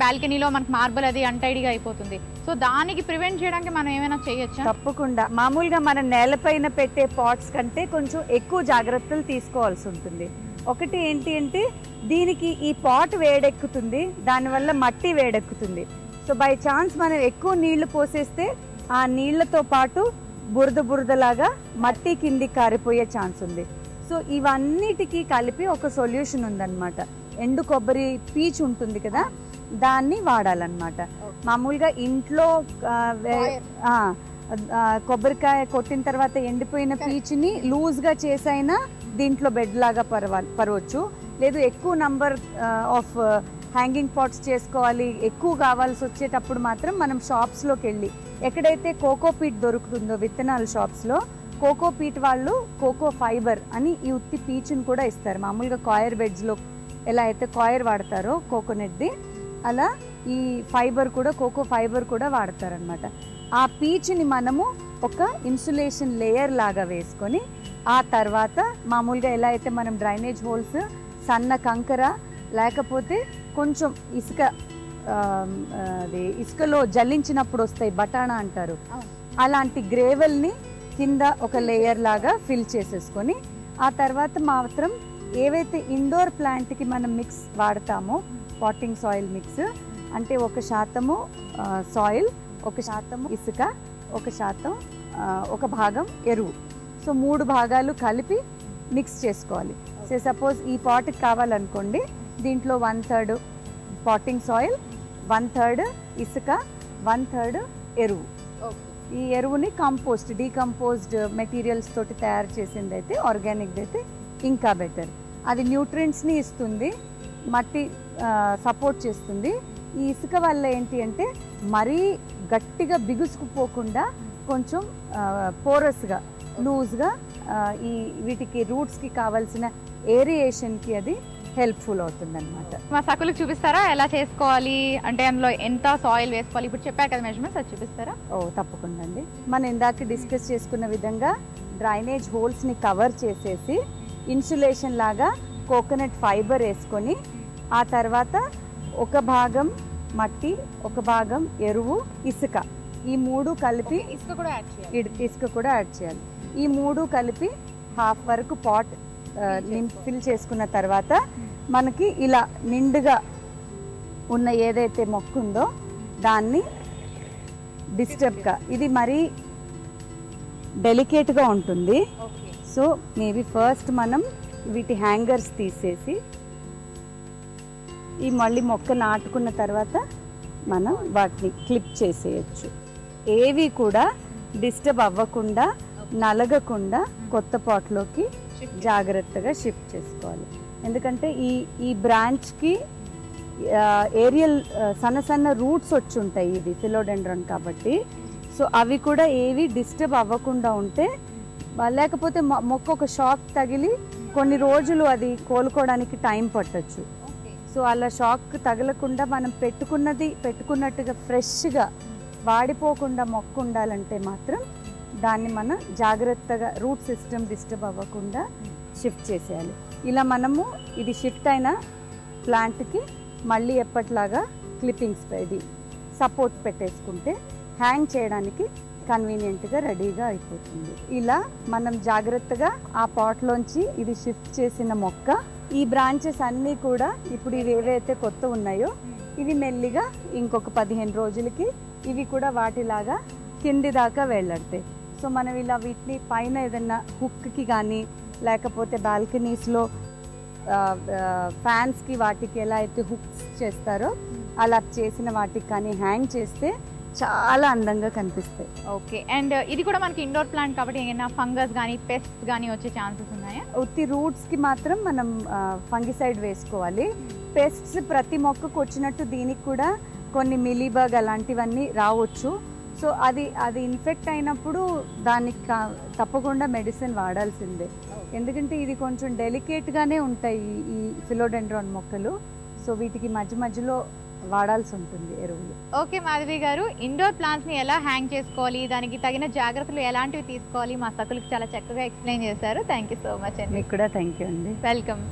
బాల్కనీలో మనకి మార్బల్ అది అన్టైడీగా అయిపోతుంది. సో దానికి ప్రివెంట్ చేయడానికి మనం ఏమైనా చేయొచ్చా? తప్పకుండా. మామూలుగా మనం నేలపైన పెట్టే పాట్స్ కంటే కొంచెం ఎక్కువ జాగ్రత్తలు తీసుకోవాల్సి ఉంటుంది. ఒకటి ఏంటి అంటే దీనికి ఈ పాట్ వేడెక్కుతుంది, దానివల్ల మట్టి వేడెక్కుతుంది. సో బై ఛాన్స్ మనం ఎక్కువ నీళ్లు పోసేస్తే ఆ నీళ్లతో పాటు బురదలాగా మట్టి కింది కారిపోయే ఛాన్స్ ఉంది. సో ఇవన్నిటికీ కలిపి ఒక సొల్యూషన్ ఉందన్నమాట. ఎండు కొబ్బరి పీచు ఉంటుంది కదా, దాన్ని వాడాలన్నమాట. మామూలుగా ఇంట్లో కొబ్బరికాయ కొట్టిన తర్వాత ఎండిపోయిన పీచుని లూజ్గా చేసైనా దీంట్లో బెడ్ లాగా పరవచ్చు. లేదు ఎక్కువ నంబర్ ఆఫ్ హ్యాంగింగ్ పాట్స్ చేసుకోవాలి, ఎక్కువ కావాల్సి వచ్చేటప్పుడు మాత్రం మనం షాప్స్లోకి వెళ్ళి ఎక్కడైతే కోకో పీట్ దొరుకుతుందో విత్తనాల షాప్స్లో కోకో పీట్ వాళ్ళు కోకో ఫైబర్ అని ఈ ఉత్తి పీచుని కూడా ఇస్తారు. మామూలుగా కాయర్ బెడ్స్లో ఎలా అయితే కాయర్ వాడతారో కోకోనట్ది, అలా ఈ ఫైబర్ కూడా కోకో ఫైబర్ కూడా వాడతారనమాట. ఆ పీచుని మనము ఒక ఇన్సులేషన్ లేయర్ లాగా వేసుకొని ఆ తర్వాత మామూలుగా ఎలా అయితే మనం డ్రైనేజ్ హోల్స్ సన్న కంకర లేకపోతే కొంచెం ఇసుకలో జల్లించినప్పుడు వస్తాయి బటాణా అంటారు, అలాంటి గ్రేవెల్ని కింద ఒక లేయర్ లాగా ఫిల్ చేసేసుకొని ఆ తర్వాత మాత్రం ఏవైతే ఇండోర్ ప్లాంట్కి మనం మిక్స్ వాడతామో పాటింగ్ సాయిల్ మిక్స్ అంటే 1% సాయిల్, 1% ఇసుక, 1% ఒక భాగం ఎరువు, సో 3 భాగాలు కలిపి మిక్స్ చేసుకోవాలి. సో సపోజ్ ఈ పాట్కి కావాలనుకోండి, దీంట్లో 1/3 పాటింగ్ సాయిల్, 1/3 ఇసుక, 1/3 ఎరువు. ఈ ఎరువుని డీకంపోజ్డ్ మెటీరియల్స్ తోటి తయారు చేసింది అయితే ఆర్గానిక్ అయితే ఇంకా బెటర్. అది న్యూట్రియంట్స్ని ఇస్తుంది, మట్టి సపోర్ట్ చేస్తుంది. ఈ ఇసుక వల్ల ఏంటి అంటే మరీ గట్టిగా బిగుసుకుపోకుండా కొంచెం పోరస్గా లూజ్గా వీటికి రూట్స్కి కావాల్సిన ఏరియేషన్కి అది హెల్ప్ఫుల్ అవుతుంది అనమాట. మా సకులకు చూపిస్తారా ఎలా చేసుకోవాలి, అంటే అందులో ఎంత సాయిల్ వేసుకోవాలి? ఇప్పుడు చెప్పారు కదా మెజర్మెంట్స్, అది చూపిస్తారా? తప్పకుండా అండి. మనం ఇందాక డిస్కస్ చేసుకున్న విధంగా డ్రైనేజ్ హోల్స్ని కవర్ చేసేసి ఇన్సులేషన్ లాగా కోకోనట్ ఫైబర్ వేసుకొని ఆ తర్వాత 1 భాగం మట్టి, 1 భాగం ఎరువు, ఇసుక, ఈ 3 కలిపి ఇసుక కూడా యాడ్ చేయాలి. ఈ 3 కలిపి హాఫ్ వరకు పాట్ ఫిల్ చేసుకున్న తర్వాత మనకి ఇలా నిండుగా ఉన్న ఏదైతే మొక్క ఉందో దాన్ని డిస్టర్బ్గా, ఇది మరీ డెలికేట్గా ఉంటుంది. సో మేబీ ఫస్ట్ మనం వీటి హ్యాంగర్స్ తీసేసి ఈ మళ్ళీ మొక్క నాటుకున్న తర్వాత మనం వాటిని క్లిప్ చేసేయచ్చు. ఏవి కూడా డిస్టర్బ్ అవ్వకుండా నలగకుండా కొత్త పాట్లోకి జాగ్రత్తగా షిఫ్ట్ చేసుకోవాలి. ఎందుకంటే ఈ బ్రాంచ్కి ఏరియల్ సన్న రూట్స్ వచ్చి ఉంటాయి, ఇది ఫిలోడెండ్రాన్ కాబట్టి. సో అవి కూడా ఏవి డిస్టర్బ్ అవ్వకుండా ఉంటే, లేకపోతే మొక్క ఒక షాక్ తగిలి కొన్ని రోజులు అది కోలుకోవడానికి టైం పట్టచ్చు. సో అలా షాక్ తగలకుండా మనం పెట్టుకున్నట్టుగా ఫ్రెష్గా వాడిపోకుండా మొక్క ఉండాలంటే మాత్రం దాన్ని మనం జాగ్రత్తగా రూట్ సిస్టమ్ డిస్టర్బ్ అవ్వకుండా షిఫ్ట్ చేసేయాలి. ఇలా మనము ఇది షిఫ్ట్ అయిన ప్లాంట్కి మళ్ళీ ఎప్పట్లాగా క్లిప్పింగ్స్ ఇది సపోర్ట్ పెట్టేసుకుంటే హ్యాంగ్ చేయడానికి కన్వీనియంట్గా రెడీగా అయిపోతుంది. ఇలా మనం జాగ్రత్తగా ఆ పాట్లోంచి ఇది షిఫ్ట్ చేసిన మొక్క, ఈ బ్రాంచెస్ అన్నీ కూడా ఇప్పుడు ఇవి ఏవైతే కొత్త ఉన్నాయో ఇవి మెల్లిగా ఇంకొక 15 రోజులకి ఇవి కూడా వాటిలాగా కింది దాకా వెళ్ళడతాయి. సో మనం ఇలా వీటిని పైన ఏదన్నా హుక్కి కానీ లేకపోతే బాల్కనీస్లో ఫ్యాన్స్కి వాటికి ఎలా అయితే హుక్స్ చేస్తారో అలా చేసిన వాటికి కానీ హ్యాంగ్ చేస్తే చాలా అందంగా కనిపిస్తాయి. ఓకే. అండ్ ఇది కూడా మనకి ఇండోర్ ప్లాంట్ కాబట్టి ఏమైనా ఫంగస్ కానీ పెస్ట్స్ కానీ వచ్చే ఛాన్సెస్ ఉన్నాయా? ఉత్తి రూట్స్కి మాత్రం మనం ఫంగిసైడ్ వేసుకోవాలి. పెస్ట్స్ ప్రతి మొక్కకు వచ్చినట్టు దీనికి కూడా కొన్ని మిలీబగ్ అలాంటివన్నీ రావచ్చు. సో అది ఇన్ఫెక్ట్ అయినప్పుడు దానికి తప్పకుండా మెడిసిన్ వాడాల్సిందే. ఎందుకంటే ఇది కొంచెం డెలికేట్గానే ఉంటాయి ఈ ఫిలోడెండ్రాన్ మొక్కలు. సో వీటికి మధ్యలో వాడాల్సి ఉంటుంది ఎరువులు. ఓకే మాధవి గారు, ఇండోర్ ప్లాంట్స్ ని ఎలా హ్యాంగ్ చేసుకోవాలి, దానికి తగిన జాగ్రత్తలు ఎలాంటివి తీసుకోవాలి మా సకులకు చాలా చక్కగా ఎక్స్ప్లెయిన్ చేశారు. థ్యాంక్ యూ సో మచ్ అండి. మీకు కూడా థ్యాంక్ యూ అండి. వెల్కమ్.